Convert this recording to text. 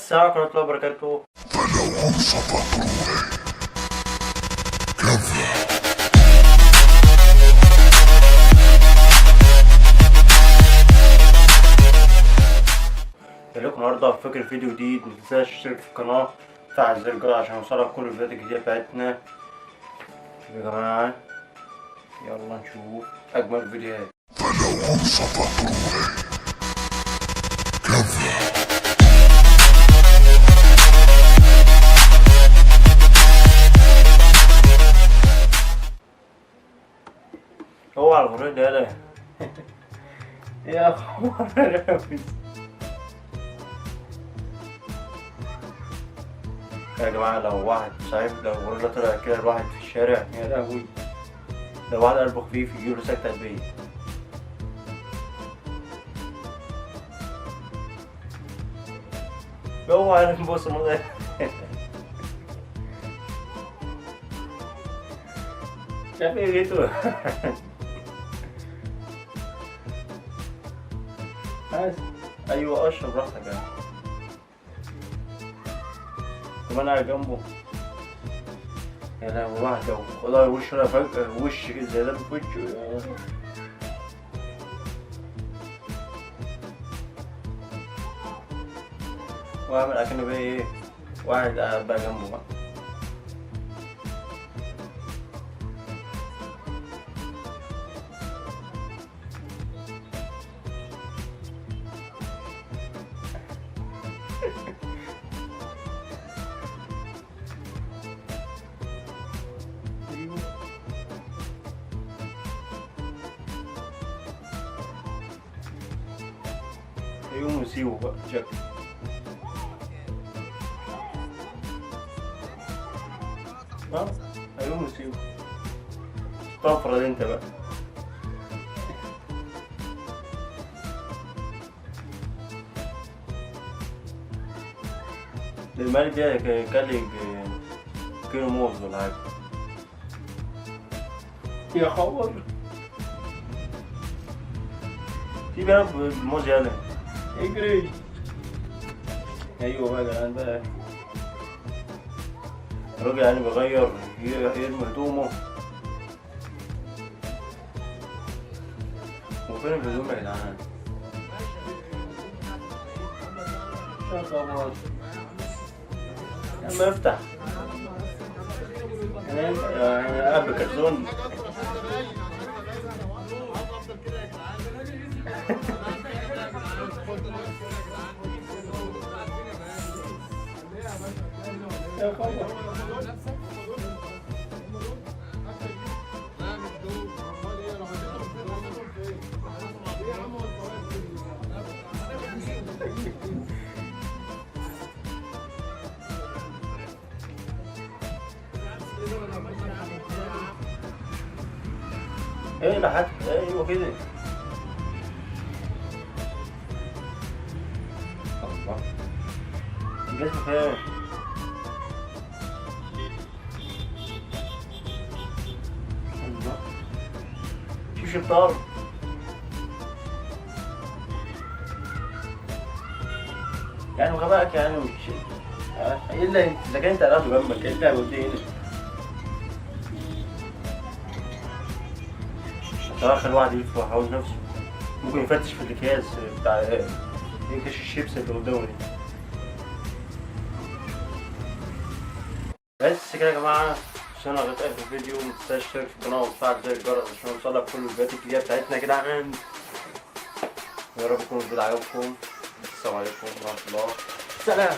السلام عليكم ورحمة الله وبركاته. فلو انصفت روحي كفى. لكم النهارده فكرة فيديو جديد. متنساش تشترك في القناة وتفعل زر الجرس عشان يوصلك كل الفيديوهات الجديدة بتاعتنا. يا جماعة يلا نشوف أجمل فيديوهات. فلو انصفت روحي كفى. هو على الغريب ده يالا يا خبر. يا جماعة لو واحد صحيح لو الغريب ده طلع كده الواحد في الشارع يا لهوي، لو واحد قلبه خفيف يجيله سكتة قلبية. هو عارف بص الموضوع شايف ايه جيته. بس ايوه اشرب براحتك يعني. طب انا قاعد جنبه يا لهوي، واحد لو والله وشه انا فجأة وش كده زي ده في وشه. واعمل اكنه بقى ايه، واحد قاعد بقى جنبه بقى. يقوم يسيبه بقى شكل. هيقوم يسيبه. طفرة انت بقى. المال ده كان كيلو موز ولا حاجة. يا خبر في بقى الموز يالا اجري. ايوه بقى يا جدعان بقى الراجل يعني بيغير يرمي هدومه. وفين الهدوم يا جدعان؟ يا خبر لما افتح انا اب كرتون. يا خبر ايه لحد ايوه كده. الله الجسم فين؟ الله شوف الطار يعني غبائك يعني مش الا اذا كان انت قاعد جنبك انت قلت ايه خلي الواحد يلف ويحاول نفسه. ممكن يفتش في الاكياس بتاع ينكش الشيبس اللي قدامه دي. بس كده يا جماعة عشان لغاية آخر الفيديو متنساش تشترك في القناة وتفعل زر الجرس عشان يوصلك كل الفيديوهات الجديدة بتاعتنا يا جدعان. يا رب يكون الفيديو عجبكم. السلام عليكم ورحمة الله. سلام.